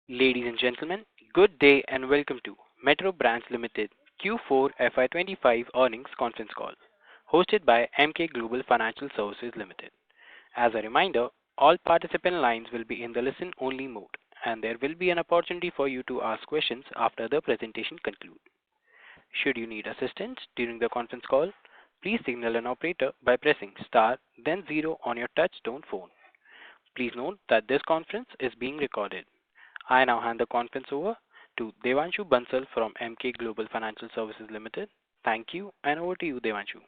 Ladies and gentlemen, good day and welcome to Metro Brands Limited Q4 FY25 earnings conference call, hosted by Emkay Global Financial Services Limited. As a reminder, all participant lines will be in the listen-only mode, and there will be an opportunity for you to ask questions after the presentation concludes. Should you need assistance during the conference call, please signal an operator by pressing star then zero on your touch-tone phone. Please note that this conference is being recorded. I now hand the conference over to Devanshu Bansal from Emkay Global Financial Services Limited. Thank you, and over to you, Devanshu.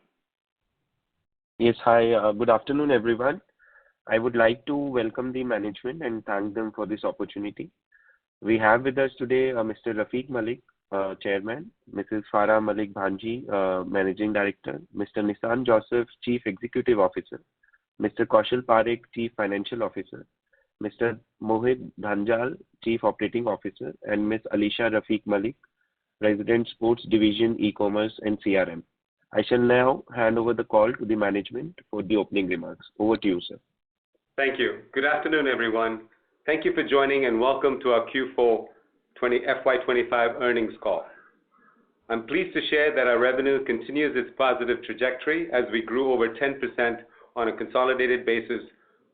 Yes, hi. Good afternoon, everyone. I would like to welcome the management and thank them for this opportunity. We have with us today Mr. Rafiq Malik, Chairman, Mrs. Farah Malik Bhanji, Managing Director, Mr. Nissan Joseph, Chief Executive Officer, Mr. Kaushal Parekh, Chief Financial Officer, Mr. Mohit Dhanjal, Chief Operating Officer, and Ms. Alisha Rafiq Malik, President Sports Division, E-Commerce and CRM. I shall now hand over the call to the management for the opening remarks. Over to you, sir. Thank you. Good afternoon, everyone. Thank you for joining and welcome to our Q4 FY25 earnings call. I'm pleased to share that our revenue continues its positive trajectory as we grew over 10% on a consolidated basis,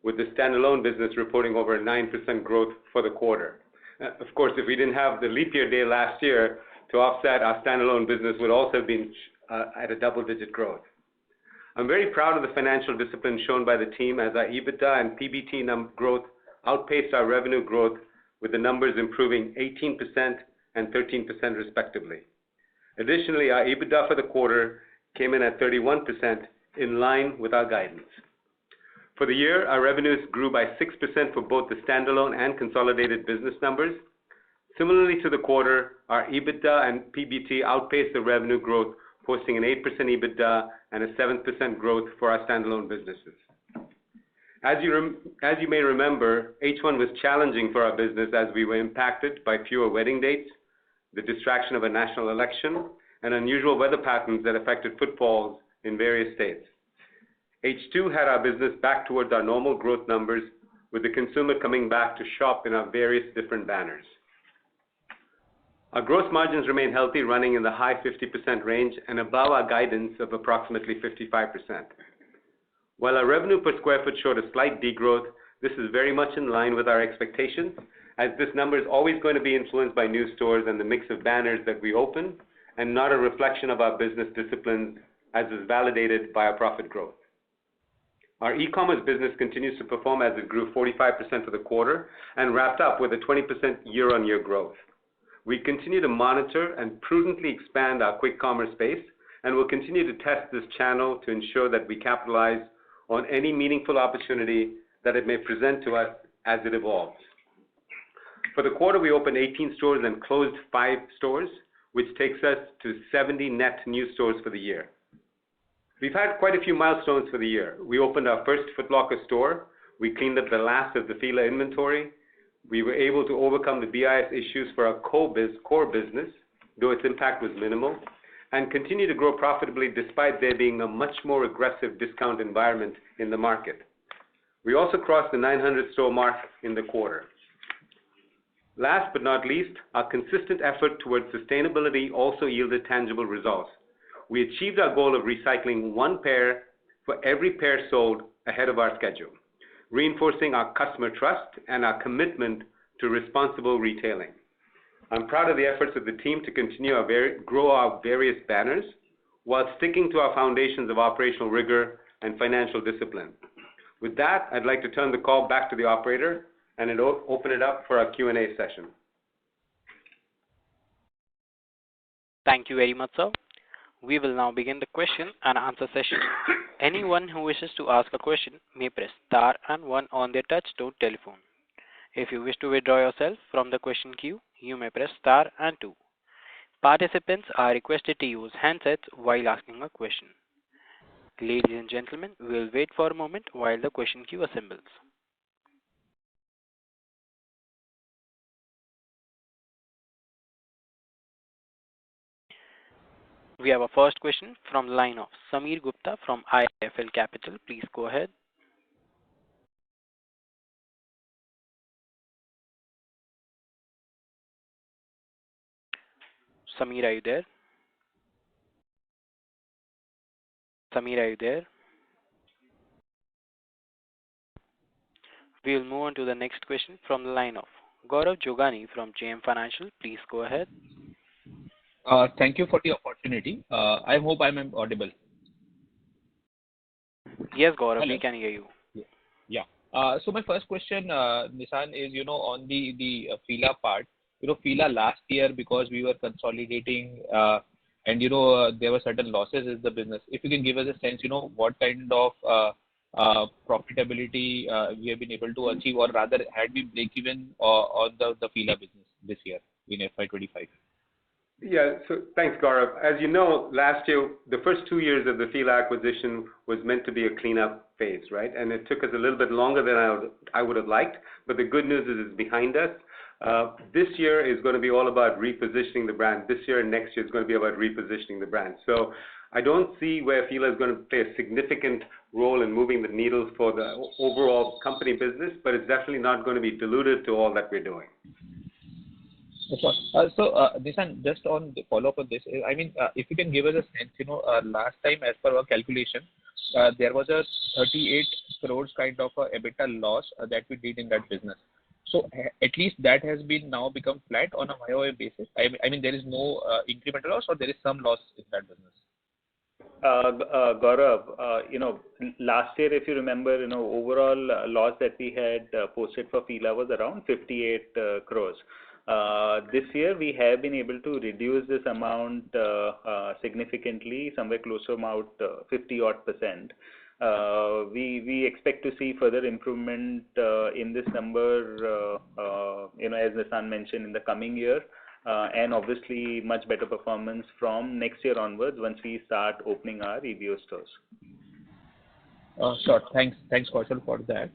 with the standalone business reporting over 9% growth for the quarter. Of course, if we didn't have the leap year day last year to offset, our standalone business would also have been at a double-digit growth. I'm very proud of the financial discipline shown by the team as our EBITDA and PBT growth outpaced our revenue growth, with the numbers improving 18% and 13% respectively. Additionally, our EBITDA for the quarter came in at 31%, in line with our guidance. For the year, our revenues grew by 6% for both the standalone and consolidated business numbers. Similarly to the quarter, our EBITDA and PBT outpaced the revenue growth, posting an 8% EBITDA and a 7% growth for our standalone businesses. As you may remember, H1 was challenging for our business as we were impacted by fewer wedding dates, the distraction of a national election, and unusual weather patterns that affected footfalls in various states. H2 had our business back towards our normal growth numbers, with the consumer coming back to shop in our various different banners. Our gross margins remain healthy, running in the high 50% range and above our guidance of approximately 55%. While our revenue per square foot showed a slight degrowth, this is very much in line with our expectations, as this number is always going to be influenced by new stores and the mix of banners that we open, and not a reflection of our business discipline as is validated by our profit growth. Our e-commerce business continues to perform as it grew 45% for the quarter and wrapped up with a 20% year-on-year growth. We continue to monitor and prudently expand our quick commerce space, and will continue to test this channel to ensure that we capitalize on any meaningful opportunity that it may present to us as it evolves. For the quarter, we opened 18 stores and closed 5 stores, which takes us to 70 net new stores for the year. We've had quite a few milestones for the year. We opened our first Foot Locker store. We cleaned up the last of the Fila inventory. We were able to overcome the BIS issues for our core business, though its impact was minimal, and continue to grow profitably despite there being a much more aggressive discount environment in the market. We also crossed the 900 store mark in the quarter. Last but not least, our consistent effort towards sustainability also yielded tangible results. We achieved our goal of recycling 1 pair for every pair sold ahead of our schedule, reinforcing our customer trust and our commitment to responsible retailing. I'm proud of the efforts of the team to continue grow our various banners while sticking to our foundations of operational rigor and financial discipline. With that, I'd like to turn the call back to the operator and open it up for our Q&A session. Thank you very much, sir. We will now begin the question and answer session. Anyone who wishes to ask a question may press star and 1 on their touch-tone telephone. If you wish to withdraw yourself from the question queue, you may press star and 2. Participants are requested to use handsets while asking a question. Ladies and gentlemen, we will wait for a moment while the question queue assembles. We have a first question from the line of Sameer Gupta from IIFL Capital. Please go ahead. Sameer, are you there? Sameer, are you there? We will move on to the next question from the line of Gaurav Jogani from JM Financial. Please go ahead. Thank you for the opportunity. I hope I'm audible. Yes, Gaurav, Hello. we can hear you. Yeah. So my first question, Nissan, is on the Fila part. Fila last year, because we were consolidating and there were certain losses in the business. If you can give us a sense, what kind of profitability we have been able to achieve, or rather had we break even on the Fila business this year in FY25. Yeah, so thanks, Gaurav. As you know, last year, the first 2 years of the Fila acquisition was meant to be a cleanup phase, right? And it took us a little bit longer than I would have liked, but the good news is it's behind us. This year is going to be all about repositioning the brand. This year and next year is going to be about repositioning the brand. So I don't see where Fila is going to play a significant role in moving the needle for the overall company business, but it's definitely not going to be diluted to all that we're doing. Nissan, just on the follow-up on this, I mean, if you can give us a sense, last time as per our calculation, there was a 38 crores kind of a EBITDA loss that we did in that business. So at least that has been now become flat on a YOY basis. I mean, there is no incremental loss, or there is some loss in that business. Gaurav, last year, if you remember, overall loss that we had posted for Fila was around 58 crores. This year, we have been able to reduce this amount significantly, somewhere close to about 50-odd%. We expect to see further improvement in this number, as Nissan mentioned, in the coming year, and obviously much better performance from next year onwards once we start opening our EBO stores. Sure. Thanks, Kaushal, for that.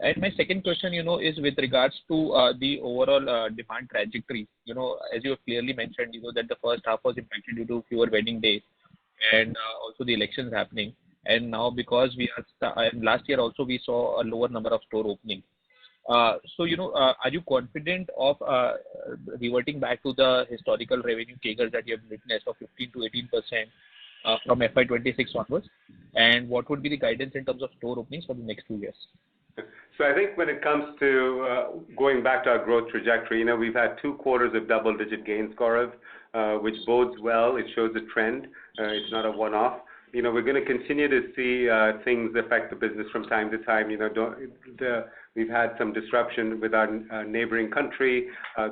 And my second question, is with regards to the overall demand trajectory. As you have clearly mentioned, that the first half was impacted due to fewer wedding days and also the elections happening. And now, because last year also we saw a lower number of store openings. Are you confident of reverting back to the historical revenue CAGR that you have witnessed of 15 to 18% from FY26 onwards? And what would be the guidance in terms of store openings for the next 2 years? So I think when it comes to going back to our growth trajectory, we've had 2 quarters of double-digit gains, Gaurav, which bodes well. It shows a trend. It's not a one-off. We're going to continue to see things affect the business from time to time. We've had some disruption with our neighboring country.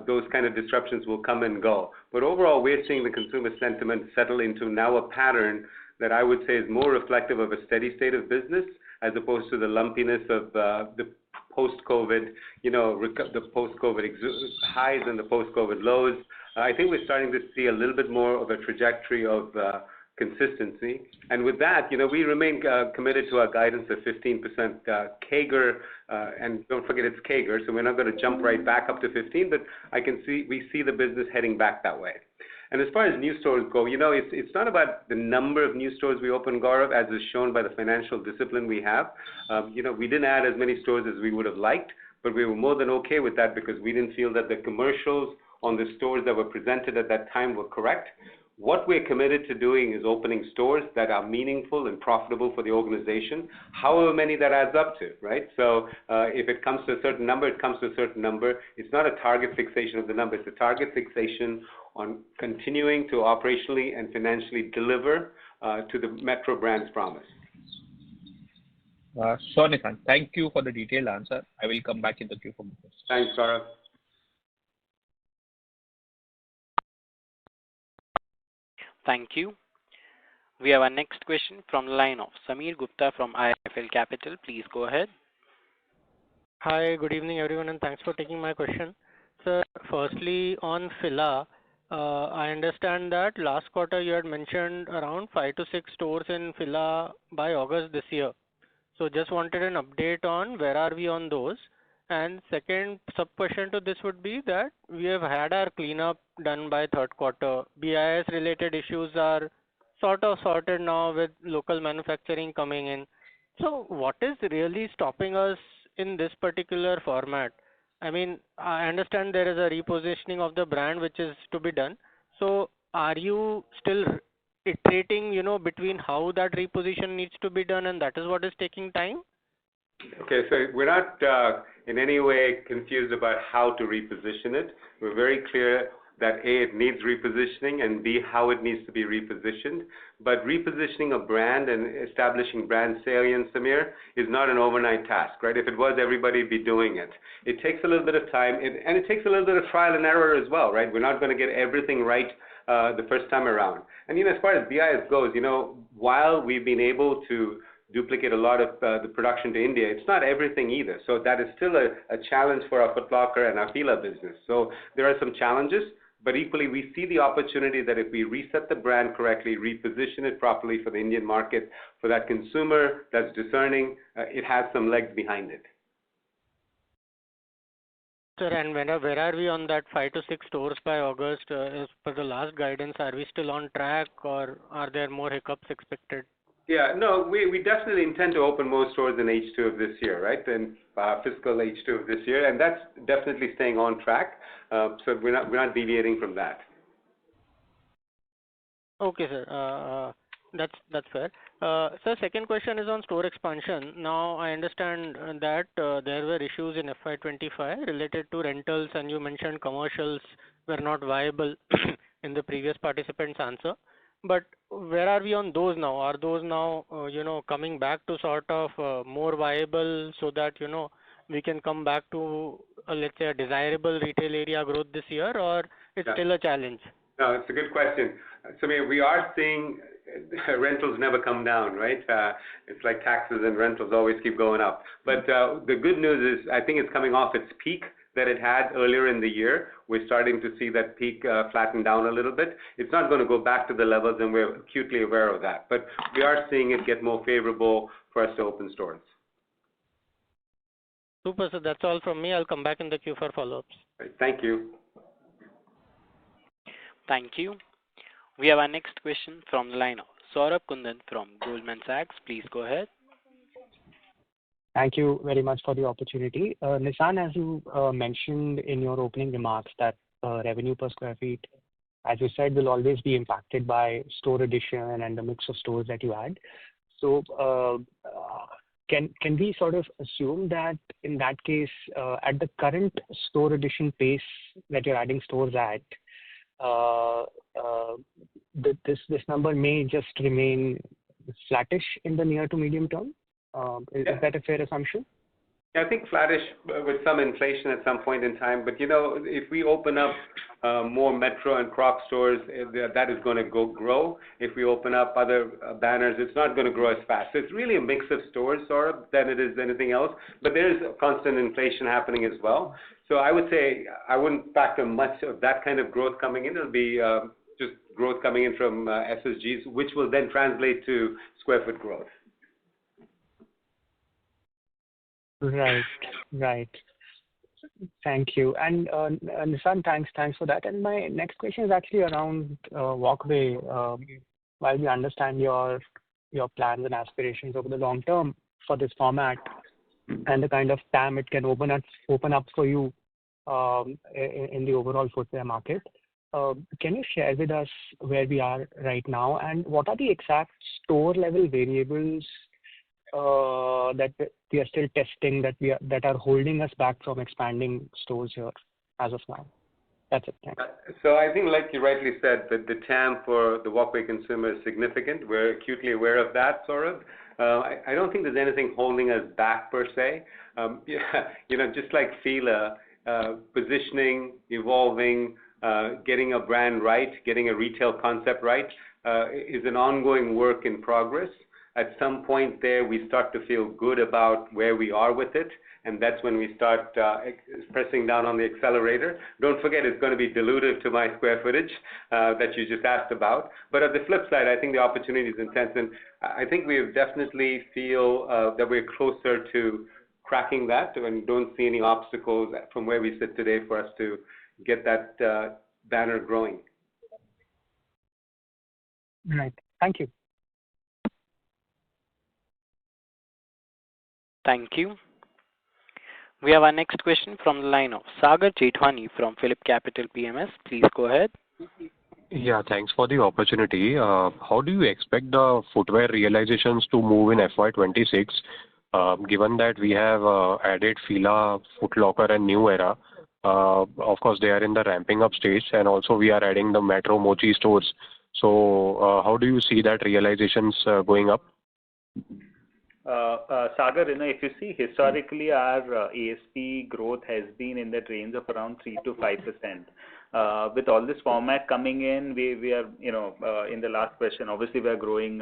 Those kind of disruptions will come and go. But overall, we're seeing the consumer sentiment settle into now a pattern that I would say is more reflective of a steady state of business, as opposed to the lumpiness of the post-COVID, the post-COVID highs and the post-COVID lows. I think we're starting to see a little bit more of a trajectory of consistency. And with that, we remain committed to our guidance of 15% CAGR, and don't forget it's CAGR, so we're not going to jump right back up to 15, but we see the business heading back that way. And as far as new stores go, it's not about the number of new stores we open, Gaurav, as is shown by the financial discipline we have. We didn't add as many stores as we would have liked, but we were more than okay with that because we didn't feel that the commercials on the stores that were presented at that time were correct. What we're committed to doing is opening stores that are meaningful and profitable for the organization, however many that adds up to, right? So if it comes to a certain number, it comes to a certain number. It's not a target fixation of the number. It's a target fixation on continuing to operationally and financially deliver to the Metro brand's promise. Sure, Nissan. Thank you for the detailed answer. I will come back in the queue for more questions. Thanks, Gaurav. Thank you. We have our next question from the line of Sameer Gupta from IIFL Capital. Please go ahead. Hi, good evening, everyone, and thanks for taking my question. Sir, firstly, on Fila, I understand that last quarter you had mentioned around 5 to 6 stores in Fila by August this year. So just wanted an update on where are we on those. And second sub-question to this would be that we have had our cleanup done by third quarter. BIS related issues are sort of sorted now with local manufacturing coming in. So what is really stopping us in this particular format? I mean, I understand there is a repositioning of the brand which is to be done. So are you still iterating, between how that reposition needs to be done, and that is what is taking time? Okay, so we're not in any way confused about how to reposition it. We're very clear that A, it needs repositioning, and B, how it needs to be repositioned. But repositioning a brand and establishing brand salience, Samir, is not an overnight task, right? If it was, everybody would be doing it. It takes a little bit of time, and it takes a little bit of trial and error as well, right? We're not going to get everything right the first time around. And as far as BIS goes, while we've been able to duplicate a lot of the production to India, it's not everything either. So that is still a challenge for our Foot Locker and our Fila business. So there are some challenges, but equally we see the opportunity that if we reset the brand correctly, reposition it properly for the Indian market, for that consumer that's discerning, it has some legs behind it. Sir, and where are we on that 5 to 6 stores by August? As per the last guidance, are we still on track, or are there more hiccups expected? Yeah, no, we definitely intend to open more stores in H2 of this year, right? In fiscal H2 of this year, and that's definitely staying on track. So we're not deviating from that. Okay, sir. That's fair. Sir, second question is on store expansion. Now I understand that there were issues in FY25 related to rentals, and you mentioned commercials were not viable in the previous participant's answer. But where are we on those now? Are those now, coming back to sort of more viable, so that, we can come back to, let's say, a desirable retail area growth this year, or it's still a challenge? No, it's a good question. So we are seeing rentals never come down, right? It's like taxes and rentals always keep going up. But the good news is I think it's coming off its peak that it had earlier in the year. We're starting to see that peak flatten down a little bit. It's not going to go back to the levels, and we're acutely aware of that. But we are seeing it get more favorable for us to open stores. Super, so that's all from me. I'll come back in the queue for follow-ups. Right, thank you. Thank you. We have our next question from the line of Saurabh Kundan from Goldman Sachs. Please go ahead. Thank you very much for the opportunity. Nissan, as you mentioned in your opening remarks, that revenue per square feet, as you said, will always be impacted by store addition and the mix of stores that you add. So can we sort of assume that in that case, at the current store addition pace that you're adding stores at, this number may just remain flattish in the near to medium term? Is that a fair assumption? Yeah, I think flattish with some inflation at some point in time. But, if we open up more Metro and Crocs stores, that is going to grow. If we open up other banners, it's not going to grow as fast. So it's really a mix of stores, Saurabh, than it is anything else. But there is constant inflation happening as well. So I would say I wouldn't factor much of that kind of growth coming in. It'll be just growth coming in from SSGs, which will then translate to square foot growth. Right. Thank you. And Nissan, thanks for that. And my next question is actually around Walkway. While we understand your plans and aspirations over the long term for this format and the kind of TAM it can open up for you in the overall footwear market, can you share with us where we are right now, and what are the exact store level variables that we are still testing, that are holding us back from expanding stores here as of now? That's it. Thanks. So I think, like you rightly said, that the TAM for the Walkway consumer is significant. We're acutely aware of that, Saurabh. I don't think there's anything holding us back per se. Just like Fila, positioning, evolving, getting a brand right, getting a retail concept right, is an ongoing work in progress. At some point there, we start to feel good about where we are with it, and that's when we start pressing down on the accelerator. Don't forget, it's going to be dilutive to my square footage that you just asked about. But at the flip side, I think the opportunity is intense, and I think we definitely feel that we're closer to cracking that, and don't see any obstacles from where we sit today for us to get that banner growing. Right. Thank you. Thank you. We have our next question from the line of Sagar Jethwani from Phillip Capital PMS. Please go ahead. Yeah, thanks for the opportunity. How do you expect the footwear realizations to move in FY26, given that we have added Fila, Foot Locker, and New Era? Of course, they are in the ramping up stage, and also we are adding the Metro Mochi stores. So, how do you see that realizations going up? Sagar, if you see historically, our ASP growth has been in that range of around 3 to 5%. With all this format coming in, we are, in the last question, obviously we are growing,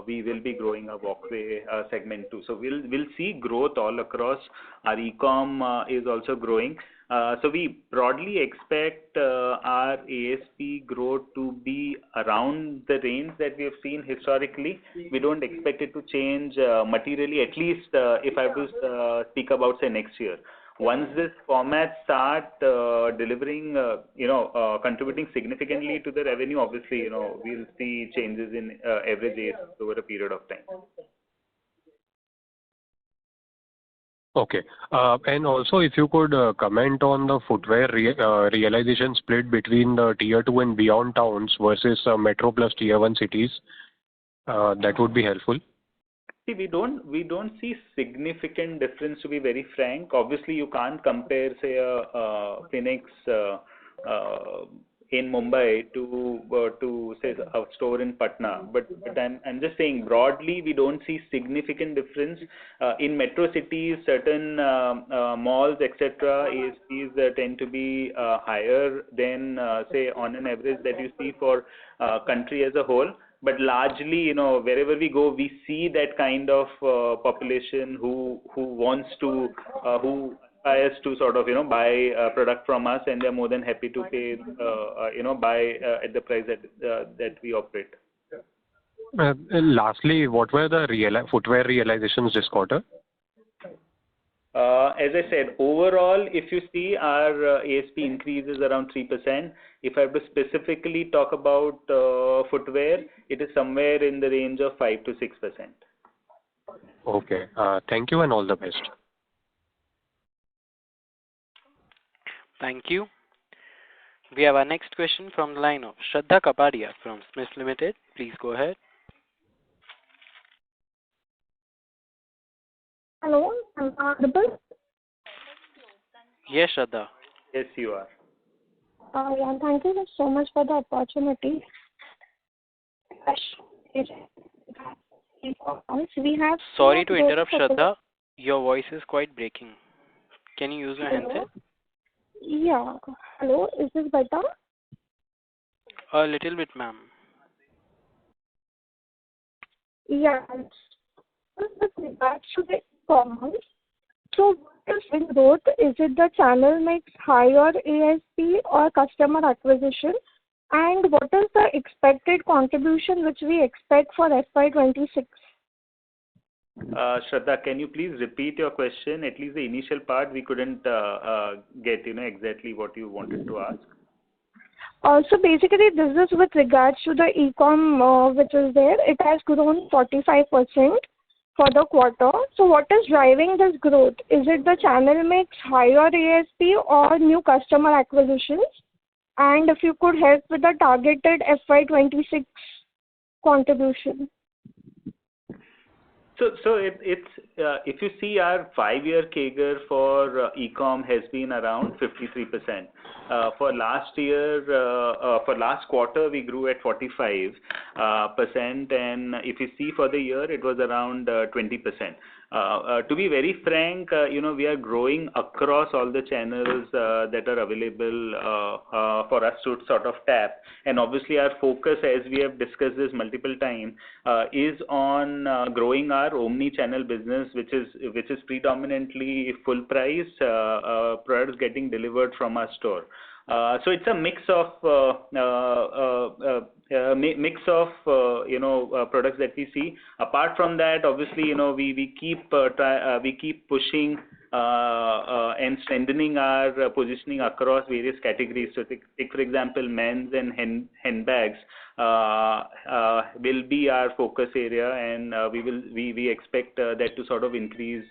we will be growing a walkway segment too. So we'll see growth all across. Our e-com is also growing. So we broadly expect our ASP growth to be around the range that we have seen historically. We don't expect it to change materially, at least if I was to speak about, say, next year. Once this format start delivering, contributing significantly to the revenue, obviously, we'll see changes in average ASP over a period of time. Okay. And also, if you could comment on the footwear realization split between the Tier 2 and beyond towns versus Metro plus Tier 1 cities, that would be helpful. See, we don't see significant difference, to be very frank. Obviously, you can't compare, say, a Phoenix in Mumbai to say a store in Patna. But I'm just saying broadly, we don't see significant difference in metro cities. Certain malls, etc., ASPs tend to be higher than say on an average that you see for country as a whole. But largely, wherever we go, we see that kind of population who wants to who aspires to sort of buy a product from us, and they're more than happy to pay buy at the price that we operate. Lastly, what were the footwear realizations this quarter? As I said, overall, if you see, our ASP increase is around 3%. If I have to specifically talk about footwear, it is somewhere in the range of 5 to 6%. Okay. Thank you and all the best. Thank you. We have our next question from the line of Shraddha Kapadia from Smith Limited. Please go ahead. Hello, am I audible? Yes, Shraddha. Yes, you are. Yeah, thank you so much for the opportunity. We have Sorry to interrupt, Shraddha. Your voice is quite breaking. Can you use your handset? Yeah. Hello, is this better? A little bit, ma'am. Yeah. With regards to the e-commerce, so what is in growth? Is it the channel mix, higher ASP, or customer acquisition? And what is the expected contribution which we expect for FY26? Shraddha, can you please repeat your question? At least the initial part, we couldn't get exactly what you wanted to ask. So basically, this is with regards to the e-com which is there. It has grown 45% for the quarter. So what is driving this growth? Is it the channel mix, higher ASP, or new customer acquisitions? And if you could help with the targeted FY26 contribution. So it's if you see, our 5-year CAGR for e-com has been around 53%. For last year, for last quarter, we grew at 45%, and if you see for the year, it was around 20%. To be very frank, we are growing across all the channels that are available for us to sort of tap. And obviously, our focus, as we have discussed this multiple times, is on growing our omni-channel business, which is predominantly full price products getting delivered from our store. So it's a mix of products that we see. Apart from that, obviously, we keep pushing and strengthening our positioning across various categories. So take for example, men's and handbags will be our focus area, and we expect that to sort of increase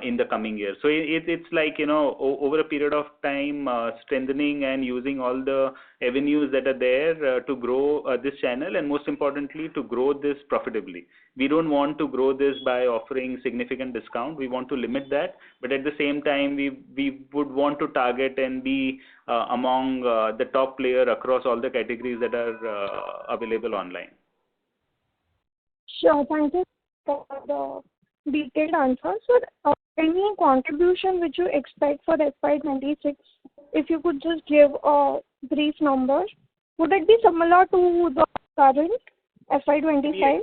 in the coming year. So it's like, over a period of time, strengthening and using all the avenues that are there to grow this channel, and most importantly, to grow this profitably. We don't want to grow this by offering significant discount. We want to limit that, but at the same time, we would want to target and be among the top player across all the categories that are available online. Sure. Thank you for the detailed answer. So, any contribution which you expect for FY26, if you could just give a brief number, would it be similar to the current FY25?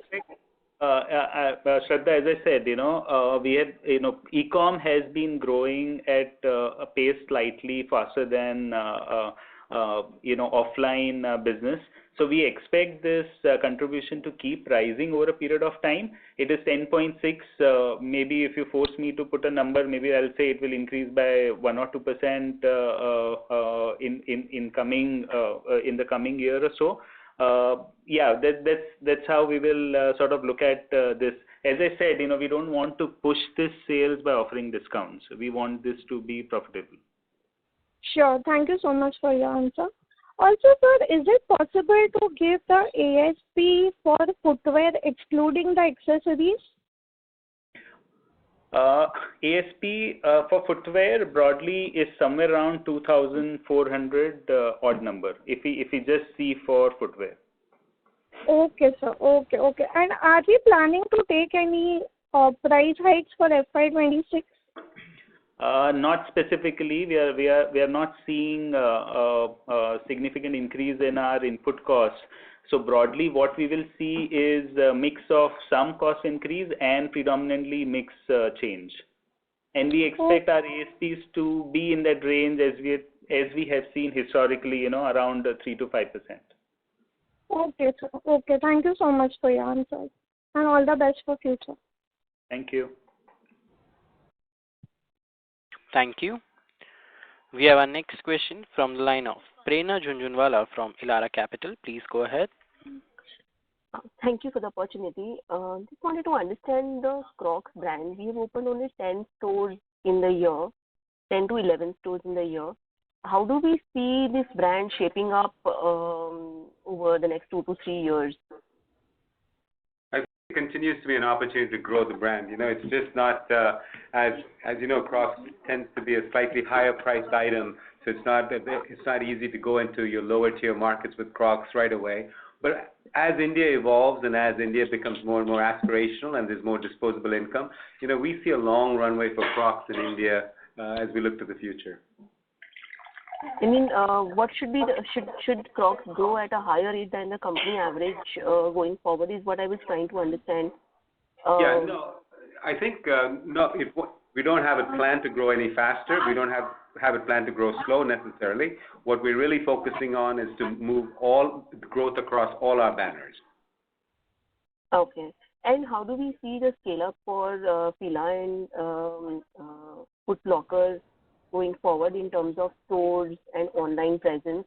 Shraddha, as I said, we have, e-com has been growing at a pace slightly faster than, offline business. So we expect this contribution to keep rising over a period of time. It is 10.6. Maybe if you force me to put a number, maybe I'll say it will increase by 1 or 2% in the coming year or so. That's how we will sort of look at this. As I said, we don't want to push this sales by offering discounts. We want this to be profitable. Sure. Thank you so much for your answer. Also, sir, is it possible to give the ASP for footwear excluding the accessories? ASP for footwear broadly is somewhere around 2,400 odd number if we just see for footwear. Okay, sir. Okay. And are we planning to take any price hikes for FY26? Not specifically. We are not seeing a significant increase in our input costs. So broadly, what we will see is a mix of some cost increase and predominantly mix change. And we expect our ASPs to be in that range as we have seen historically, around 3 to 5%. Okay, sir. Okay. Thank you so much for your answers, and all the best for future. Thank you. Thank you. We have our next question from the line of Prerna Jhunjhunwala from Elara Capital. Please go ahead. Thank you for the opportunity. Just wanted to understand the Crocs brand. We have opened only 10 stores in the year, 10 to 11 stores in the year. How do we see this brand shaping up over the next 2 to 3 years? It continues to be an opportunity to grow the brand. It's just not, as you know, Crocs tends to be a slightly higher priced item, so it's not easy to go into your lower tier markets with Crocs right away. But as India evolves and as India becomes more and more aspirational and there's more disposable income, we see a long runway for Crocs in India as we look to the future. I mean, what should Crocs grow at a higher rate than the company average going forward is what I was trying to understand. I think we don't have a plan to grow any faster. We don't have a plan to grow slow necessarily. What we're really focusing on is to move all growth across all our banners. Okay. And how do we see the scale up for Fila and Foot Locker going forward in terms of stores and online presence?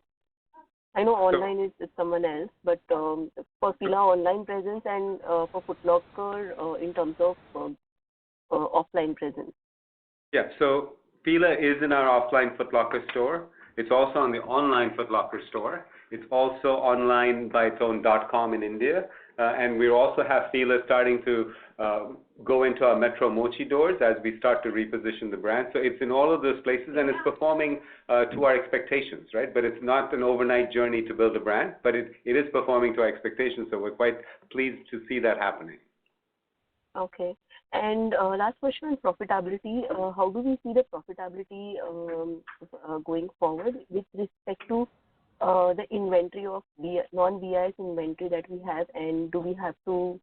I know online is someone else, but for Fila online presence and for Foot Locker in terms of offline presence. Yeah, so Fila is in our offline Foot Locker store. It's also on the online Foot Locker store. It's also online by its own .com in India. And we also have Fila starting to go into our Metro Mochi doors as we start to reposition the brand. So it's in all of those places and it's performing to our expectations, right? But it's not an overnight journey to build a brand, but it is performing to our expectations. So we're quite pleased to see that happening. Okay. And last question on profitability. How do we see the profitability going forward with respect to the inventory of non-BIS inventory that we have, and do we have to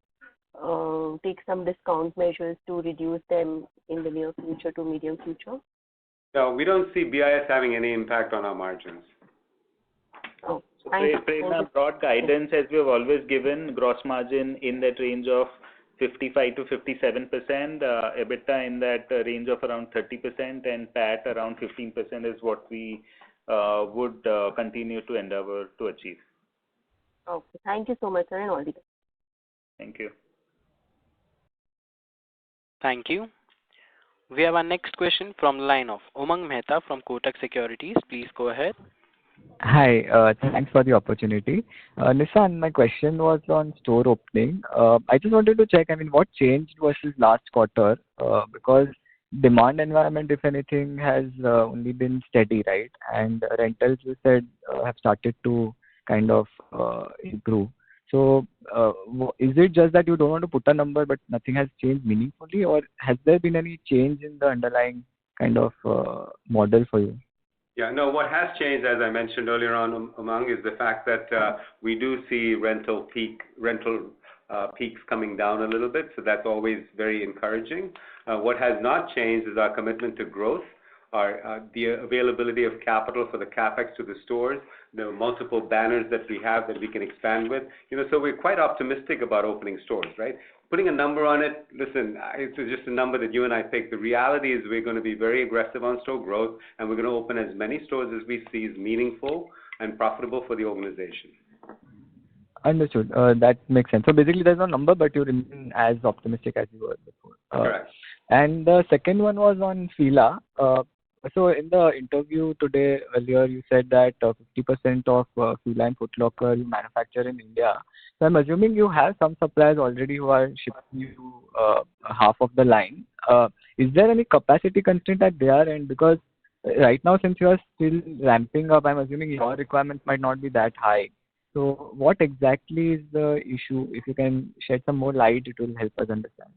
take some discount measures to reduce them in the near future to medium future? No, we don't see BIS having any impact on our margins. Oh, so Prerna, broad guidance as we have always given, gross margin in that range of 55 to 57%, EBITDA in that range of around 30%, and PAT around 15% is what we would continue to endeavor to achieve. Okay. Thank you so much, sir, and all the best. Thank you. Thank you. We have our next question from the line of Umang Mehta from Kotak Securities. Please go ahead. Hi, thanks for the opportunity. Nissan, my question was on store opening. I just wanted to check, I mean, what changed versus last quarter? Because demand environment, if anything, has only been steady, right? And rentals, you said, have started to kind of improve. So, is it just that you don't want to put a number, but nothing has changed meaningfully, or has there been any change in the underlying kind of model for you? Yeah, no, what has changed, as I mentioned earlier on, Umang, is the fact that we do see rental peaks coming down a little bit, so that's always very encouraging. What has not changed is our commitment to growth, the availability of capital for the capex to the stores, the multiple banners that we have that we can expand with. So we're quite optimistic about opening stores, right? Putting a number on it, listen, it's just a number that you and I pick. The reality is we're going to be very aggressive on store growth, and we're going to open as many stores as we see is meaningful and profitable for the organization. Understood. That makes sense. So basically, there's no number, but you remain as optimistic as you were before. Correct. And the second one was on Fila. So in the interview today earlier, you said that 50% of Fila and Foot Locker you manufacture in India. So I'm assuming you have some suppliers already who are shipping you half of the line. Is there any capacity constraint at their end? Because right now, since you are still ramping up, I'm assuming your requirements might not be that high. So what exactly is the issue? If you can shed some more light, it will help us understand.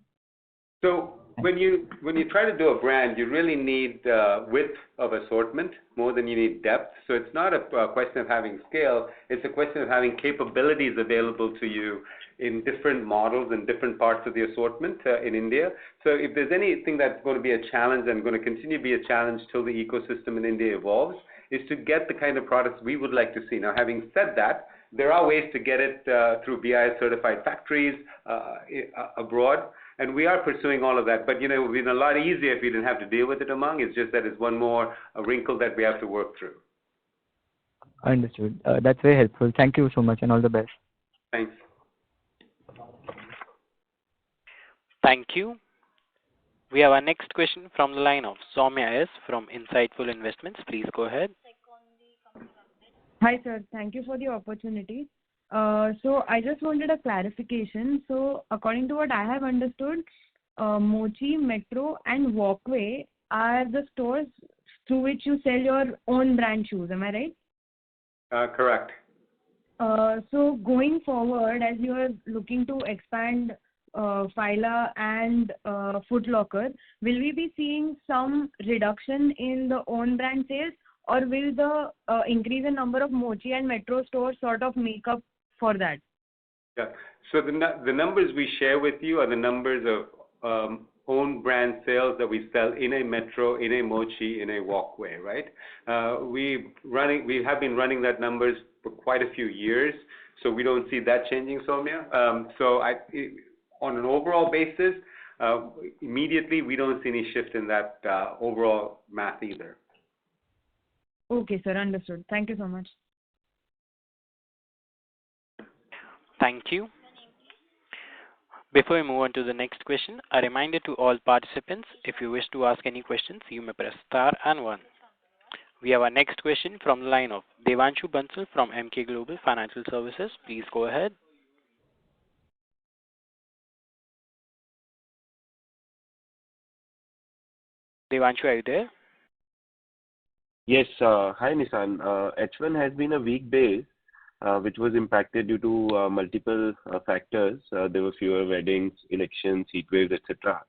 So when you try to do a brand, you really need width of assortment more than you need depth. So it's not a question of having scale. It's a question of having capabilities available to you in different models and different parts of the assortment in India. So if there's anything that's going to be a challenge and going to continue to be a challenge till the ecosystem in India evolves, is to get the kind of products we would like to see. Now, having said that, there are ways to get it through BIS certified factories abroad. And we are pursuing all of that. But, it would be a lot easier if we didn't have to deal with it, Umang. It's just that it's one more wrinkle that we have to work through. Understood. That's very helpful. Thank you so much and all the best. Thanks. Thank you. We have our next question from the line of Soumya S. from Insightful Investments. Please go ahead. Hi, sir. Thank you for the opportunity. So I just wanted a clarification. So according to what I have understood, Mochi, Metro, and Walkway are the stores through which you sell your own brand shoes. Am I right? Correct. So going forward, as you are looking to expand Fila and Foot Locker, will we be seeing some reduction in the own brand sales, or will the increase in number of Mochi and Metro stores sort of make up for that? Yeah. So the numbers we share with you are the numbers of own brand sales that we sell in a Metro, in a Mochi, in a Walkway, right? We have been running that numbers for quite a few years, so we don't see that changing, Soumya. On an overall basis, immediately we don't see any shift in that overall math either. Okay, sir. Understood. Thank you so much. Thank you. Before we move on to the next question, a reminder to all participants, if you wish to ask any questions, you may press star and 1. We have our next question from the line of Devanshu Bansal from Emkay Global Financial Services. Please go ahead. Devanshu, are you there? Yes. Hi, Nissan. H1 has been a weak base, which was impacted due to multiple factors. There were fewer weddings, elections, heat waves, etc.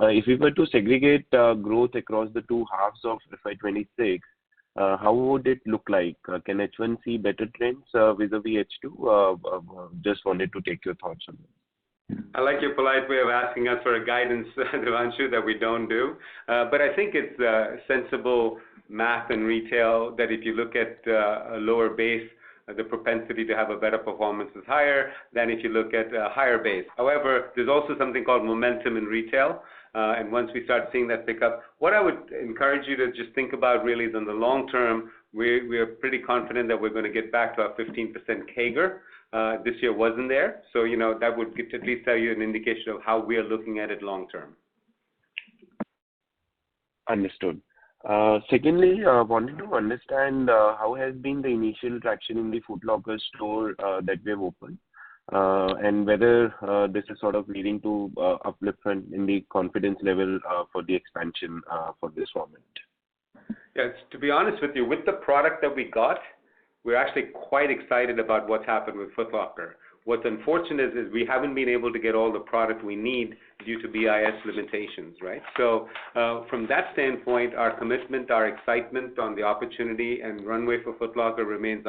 If we were to segregate growth across the two halves of FY26, how would it look like? Can H1 see better trends vis-a-vis H2? Just wanted to take your thoughts on that. I like your polite way of asking us for a guidance, Devanshu, that we don't do. But I think it's sensible math and retail that if you look at a lower base, the propensity to have a better performance is higher than if you look at a higher base. However, there's also something called momentum in retail. And once we start seeing that pick up, what I would encourage you to just think about really is in the long term, we are pretty confident that we're going to get back to our 15% CAGR. This year wasn't there. So, that would at least tell you an indication of how we are looking at it long term. Understood. Secondly, wanted to understand how has been the initial traction in the Foot Locker store that we have opened, and whether this is sort of leading to upliftment in the confidence level for the expansion for this format. Yes, to be honest with you, with the product that we got, we're actually quite excited about what's happened with Foot Locker. What's unfortunate is we haven't been able to get all the product we need due to BIS limitations, right? So from that standpoint, our commitment, our excitement on the opportunity and runway for Foot Locker remains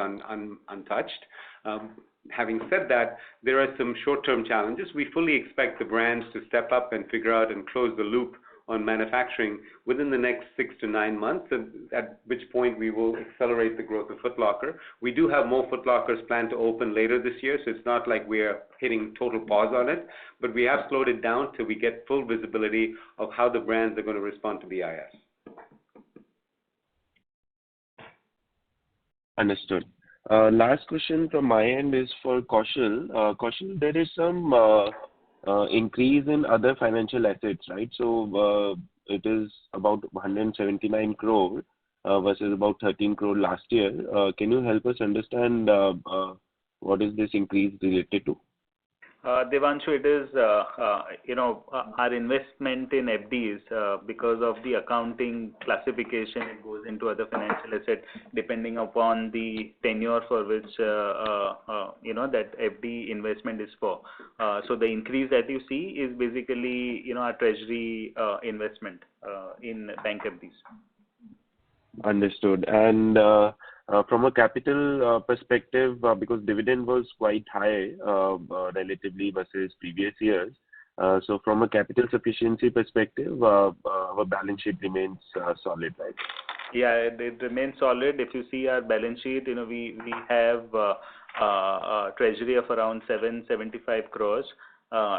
untouched. Having said that, there are some short-term challenges. We fully expect the brands to step up and figure out and close the loop on manufacturing within the next 6 to 9 months, and at which point we will accelerate the growth of Foot Locker. We do have more Foot Lockers planned to open later this year, so it's not like we're hitting total pause on it, but we have slowed it down till we get full visibility of how the brands are going to respond to BIS. Understood. Last question from my end is for Kaushal. Kaushal, there is some increase in other financial assets, right? So it is about 179 crore versus about 13 crore last year. Can you help us understand what is this increase related to? Devanshu, it is our investment in FDs because of the accounting classification. It goes into other financial asset depending upon the tenure for which that FD investment is for. So the increase that you see is basically our treasury investment in bank FDs. Understood. And from a capital perspective, because dividend was quite high relatively versus previous years, so from a capital sufficiency perspective, our balance sheet remains solid, right? Yeah, it remains solid. If you see our balance sheet, we have a treasury of around 775 crores.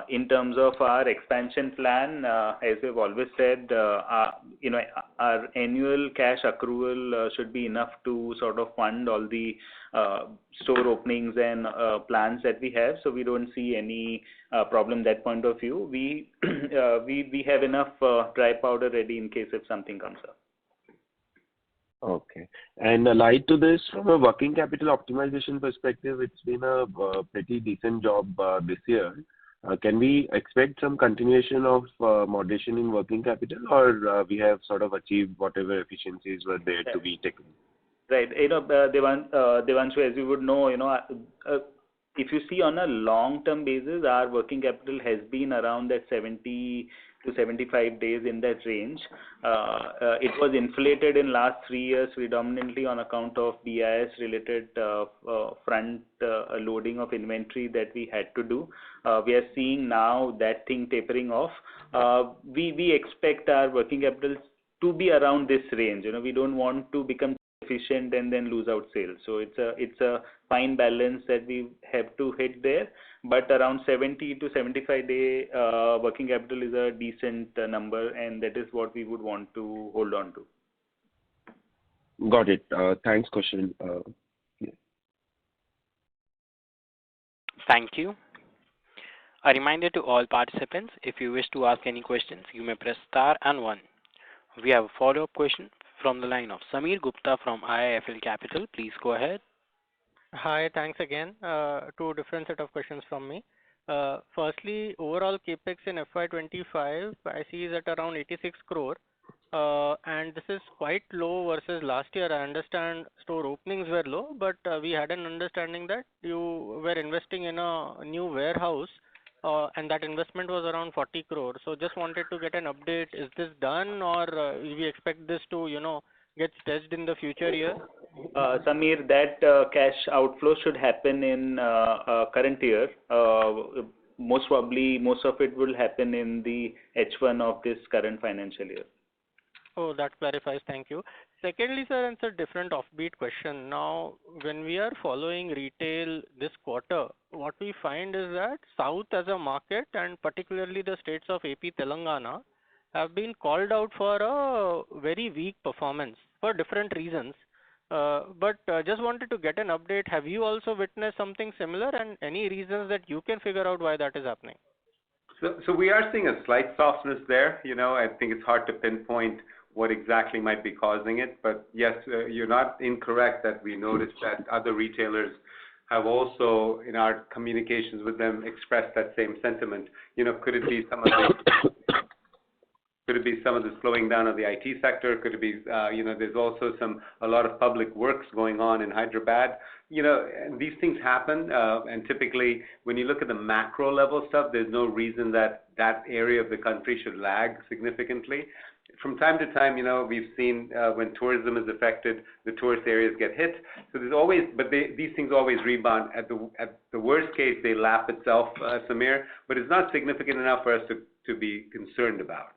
In terms of our expansion plan, as we've always said, our annual cash accrual should be enough to sort of fund all the store openings and plans that we have. So we don't see any problem that point of view. We have enough dry powder ready in case if something comes up. Okay. And allied to this, from a working capital optimization perspective, it's been a pretty decent job this year. Can we expect some continuation of moderation in working capital, or we have sort of achieved whatever efficiencies were there to be taken? Right. Devanshu, as you would know, if you see on a long-term basis, our working capital has been around that 70 to 75 days in that range. It was inflated in last 3 years predominantly on account of BIS-related front loading of inventory that we had to do. We are seeing now that thing tapering off. We expect our working capital to be around this range. We don't want to become efficient and then lose out sales. So it's a fine balance that we have to hit there. But around 70 to 75 day working capital is a decent number, and that is what we would want to hold on to. Got it. Thanks, Kaushal. Yeah. Thank you. A reminder to all participants, if you wish to ask any questions, you may press star and 1. We have a follow-up question from the line of Sameer Gupta from IIFL Capital. Please go ahead. Hi, thanks again. Two different set of questions from me. Firstly, overall capex in FY25, I see is at around 86 crore, and this is quite low versus last year. I understand store openings were low, but we had an understanding that you were investing in a new warehouse, and that investment was around 40 crore. So just wanted to get an update. Is this done, or we expect this to, get stretched in the future year? Sameer, that cash outflow should happen in current year. Most probably, most of it will happen in the H1 of this current financial year. Oh, that clarifies. Thank you. Secondly, sir, it's a different offbeat question. Now, when we are following retail this quarter, what we find is that South as a market, and particularly the states of AP, Telangana, have been called out for a very weak performance for different reasons. But just wanted to get an update. Have you also witnessed something similar, and any reasons that you can figure out why that is happening? So we are seeing a slight softness there. I think it's hard to pinpoint what exactly might be causing it. But yes, you're not incorrect that we noticed that other retailers have also, in our communications with them, expressed that same sentiment. Could it be some of the could it be some of the slowing down of the IT sector? Could it be, there's also a lot of public works going on in Hyderabad. And these things happen, and typically when you look at the macro level stuff, there's no reason that area of the country should lag significantly. From time to time, we've seen when tourism is affected, the tourist areas get hit. So there's always, but these things always rebound. At the worst case, they lap itself, Samir, but it's not significant enough for us to be concerned about.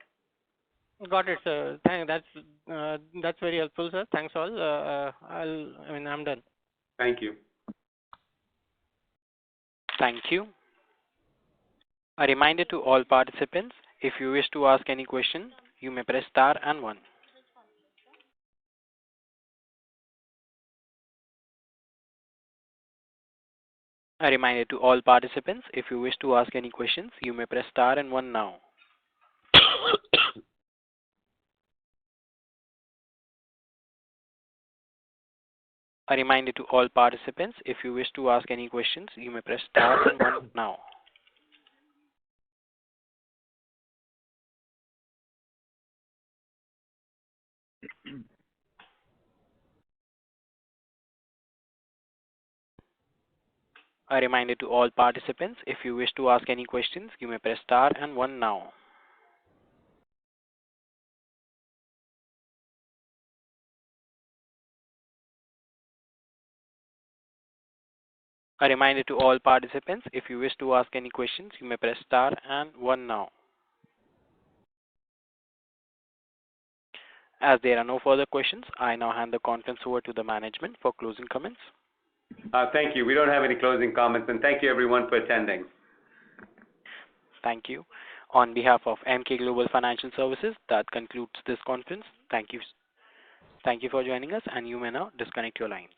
Got it, sir. That's very helpful, sir. Thanks all. I'm done. Thank you. Thank you. A reminder to all participants, if you wish to ask any question, you may press star and 1. A reminder to all participants, if you wish to ask any questions, you may press star and 1 now. A reminder to all participants, if you wish to ask any questions, you may press star and 1 now. A reminder to all participants, if you wish to ask any questions, you may press star and 1 now. A reminder to all participants, if you wish to ask any questions, you may press star and 1 now. As there are no further questions, I now hand the conference over to the management for closing comments. Thank you. We don't have any closing comments, and thank you everyone for attending. Thank you. On behalf of Emkay Global Financial Services, that concludes this conference. Thank you. Thank you for joining us, and you may now disconnect your lines.